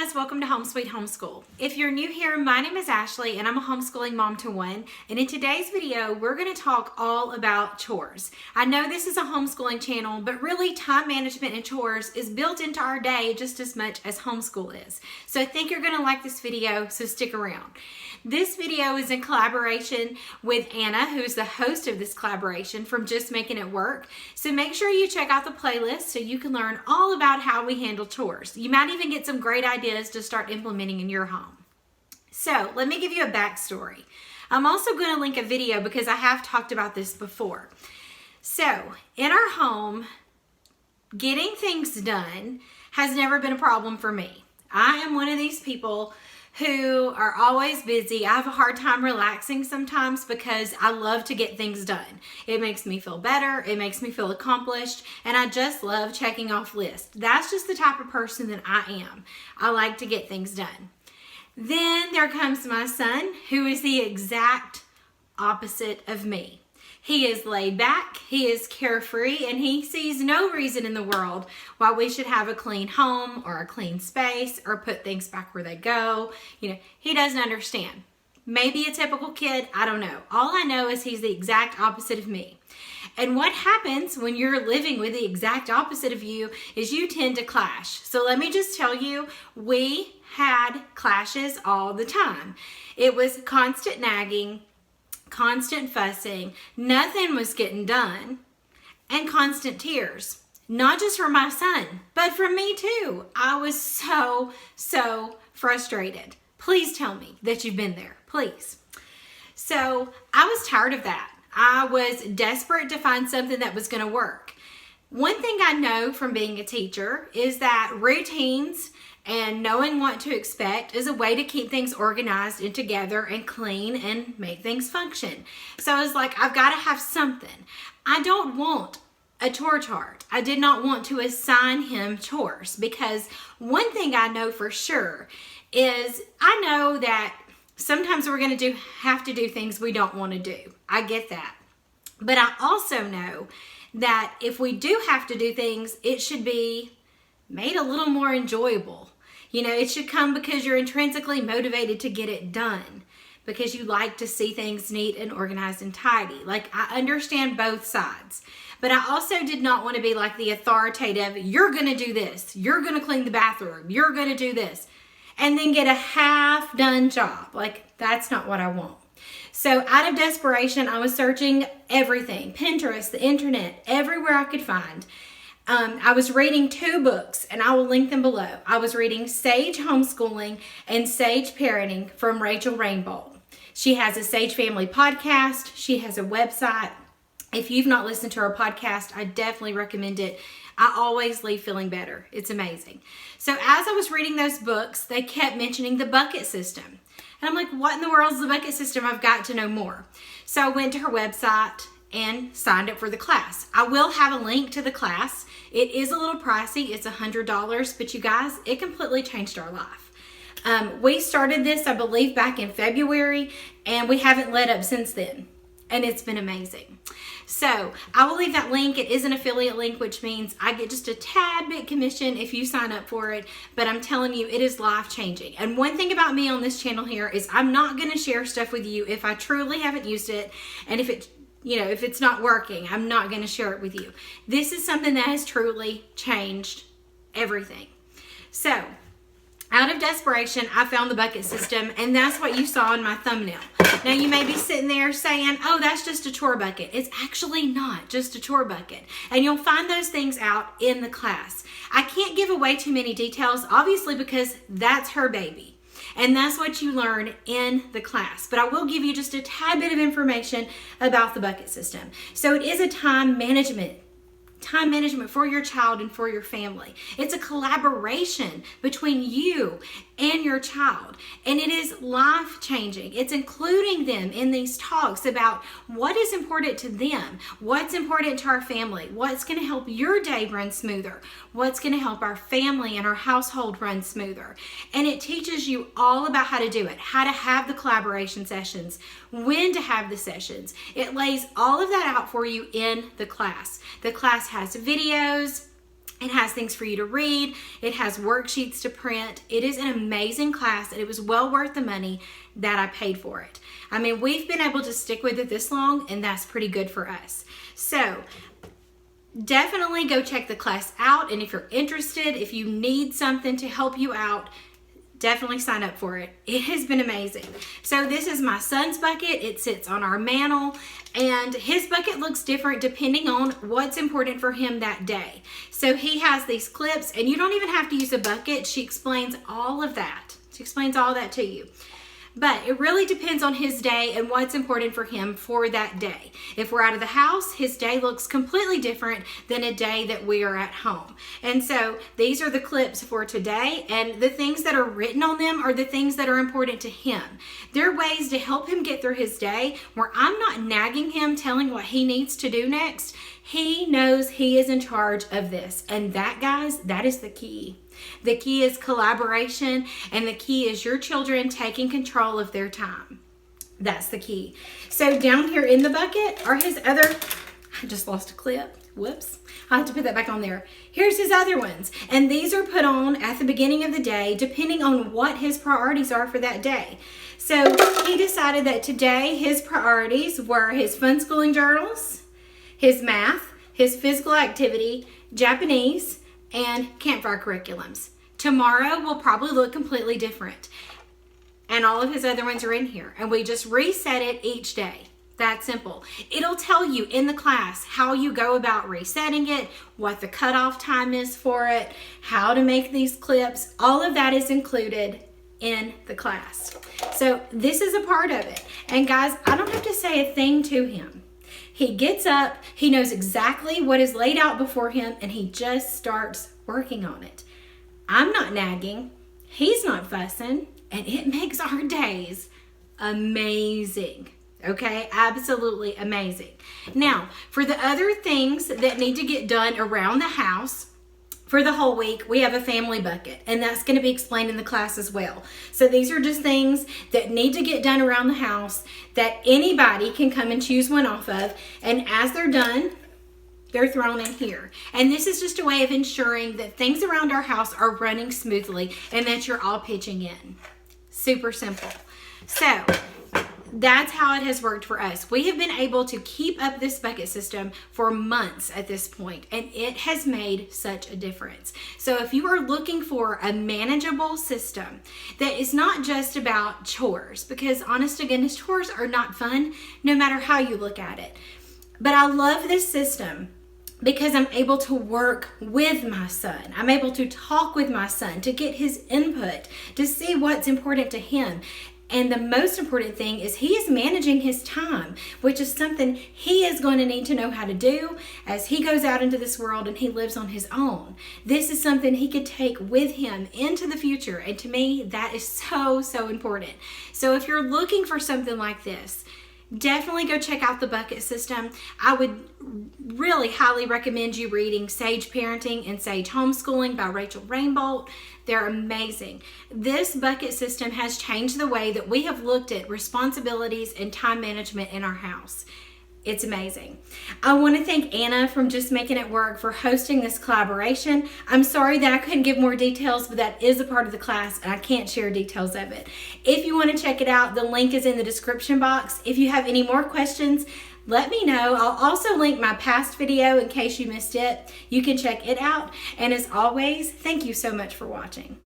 guys, welcome to Home Sweet Homeschool. If you're new here, my name is Ashley and I'm a homeschooling mom to one. And in today's video, we're going to talk all about chores. I know this is a homeschooling channel, but really time management and chores is built into our day just as much as homeschool is. So I think you're going to like this video, so stick around. This video is in collaboration with Anna, who's the host of this collaboration from Just Making It Work. So make sure you check out the playlist so you can learn all about how we handle chores. You might even get some great ideas to start implementing in your home. So let me give you a backstory. I'm also going to link a video because I have talked about this before. So in our home, getting things done has never been a problem for me. I am one of these people who are always busy. I have a hard time relaxing sometimes because I love to get things done. It makes me feel better, it makes me feel accomplished, and I just love checking off lists. That's just the type of person that I am. I like to get things done. Then there comes my son, who is the exact opposite of me. He is laid back, he is carefree, and he sees no reason in the world why we should have a clean home or a clean space or put things back where they go. He doesn't understand. Maybe a typical kid, I don't know. All I know is he's the exact opposite of me. And what happens when you're living with the exact opposite of you is you tend to clash. So let me just tell you, we had clashes all the time. It was constant nagging, constant fussing, nothing was getting done, and constant tears. Not just from my son, but from me too. I was so frustrated. Please tell me that you've been there, please. So I was tired of that. I was desperate to find something that was going to work. One thing I know from being a teacher is that routines and knowing what to expect is a way to keep things organized and together and clean and make things function. So I was like, I've got to have something. I don't want a chore chart. I did not want to assign him chores because one thing I know for sure is I know that sometimes we're going to have to do things we don't want to do. I get that. But I also know that if we do have to do things, it should be made a little more enjoyable. It should come because you're intrinsically motivated to get it done, because you like to see things neat and organized and tidy. Like, I understand both sides, but I also did not want to be like the authoritative, you're going to do this, you're going to clean the bathroom, you're going to do this, and then get a half-done job. Like, that's not what I want. So out of desperation, I was searching everything, Pinterest, the internet, everywhere I could find. I was reading 2 books, and I will link them below. I was reading Sage Homeschooling and Sage Parenting from Rachel Rainbolt. She has a Sage Family podcast. She has a website. If you've not listened to her podcast, I definitely recommend it. I always leave feeling better. It's amazing. So as I was reading those books, they kept mentioning the bucket system. And I'm like, what in the world is the bucket system? I've got to know more. So I went to her website and signed up for the class. I will have a link to the class. It is a little pricey. It's $100, but you guys, it completely changed our life. We started this, I believe, back in February, and we haven't let up since then. And it's been amazing. So I will leave that link. It is an affiliate link, which means I get just a tad bit commission if you sign up for it. But I'm telling you, it is life-changing. And one thing about me on this channel here is I'm not going to share stuff with you if I truly haven't used it. And if it's not working, I'm not going to share it with you. This is something that has truly changed everything. So, out of desperation, I found the bucket system, and that's what you saw in my thumbnail. Now, you may be sitting there saying, oh, that's just a chore bucket. It's actually not just a chore bucket. And you'll find those things out in the class. I can't give away too many details, obviously, because that's her baby. And that's what you learn in the class. But I will give you just a tad bit of information about the bucket system. So it is a time management for your child and for your family. It's a collaboration between you and your child, and it is life-changing. It's including them in these talks about what is important to them, what's important to our family, what's going to help your day run smoother, what's going to help our family and our household run smoother. And it teaches you all about how to do it, how to have the collaboration sessions, when to have the sessions. It lays all of that out for you in the class. The class has videos. It has things for you to read. It has worksheets to print. It is an amazing class, and it was well worth the money that I paid for it. I mean, we've been able to stick with it this long, and that's pretty good for us. So definitely go check the class out, and if you're interested, if you need something to help you out, definitely sign up for it. It has been amazing. So this is my son's bucket. It sits on our mantle, and his bucket looks different depending on what's important for him that day. So he has these clips, and you don't even have to use a bucket. She explains all of that. She explains all that to you. But it really depends on his day and what's important for him for that day. If we're out of the house, his day looks completely different than a day that we are at home. And so these are the clips for today, and the things that are written on them are the things that are important to him. They're ways to help him get through his day where I'm not nagging him, telling what he needs to do next. He knows he is in charge of this. And that, guys, that is the key. The key is collaboration, and the key is your children taking control of their time. That's the key. So down here in the bucket are his other, I just lost a clip. Whoops. I have to put that back on there. Here's his other ones. And these are put on at the beginning of the day, depending on what his priorities are for that day. So he decided that today his priorities were his fun schooling journals, his math, his physical activity, Japanese, and campfire curriculums. Tomorrow will probably look completely different. And all of his other ones are in here. And we just reset it each day. That simple. It'll tell you in the class how you go about resetting it, what the cutoff time is for it, how to make these clips. All of that is included in the class. So this is a part of it. And guys, I don't have to say a thing to him. He gets up, he knows exactly what is laid out before him, and he just starts working on it. I'm not nagging, he's not fussing, and it makes our days amazing. Okay, absolutely amazing. Now, for the other things that need to get done around the house, for the whole week, we have a family bucket, and that's going to be explained in the class as well. So these are just things that need to get done around the house that anybody can come and choose one off of, and as they're done, they're thrown in here. And this is just a way of ensuring that things around our house are running smoothly and that you're all pitching in. Super simple. So that's how it has worked for us. We have been able to keep up this bucket system for months at this point, and it has made such a difference. So if you are looking for a manageable system that is not just about chores, because honest to goodness, chores are not fun no matter how you look at it. But I love this system because I'm able to work with my son. I'm able to talk with my son, to get his input, to see what's important to him. And the most important thing is he is managing his time, which is something he is going to need to know how to do as he goes out into this world and he lives on his own. This is something he could take with him into the future. And to me, that is so, so important. So if you're looking for something like this, definitely go check out the bucket system. I would really highly recommend you reading Sage Parenting and Sage Homeschooling by Rachel Rainbolt. They're amazing. This bucket system has changed the way that we have looked at responsibilities and time management in our house. It's amazing. I want to thank Anna from Just Making It Work for hosting this collaboration. I'm sorry that I couldn't give more details, but that is a part of the class and I can't share details of it. If you want to check it out, the link is in the description box. If you have any more questions, let me know. I'll also link my past video in case you missed it. You can check it out. And as always, thank you so much for watching.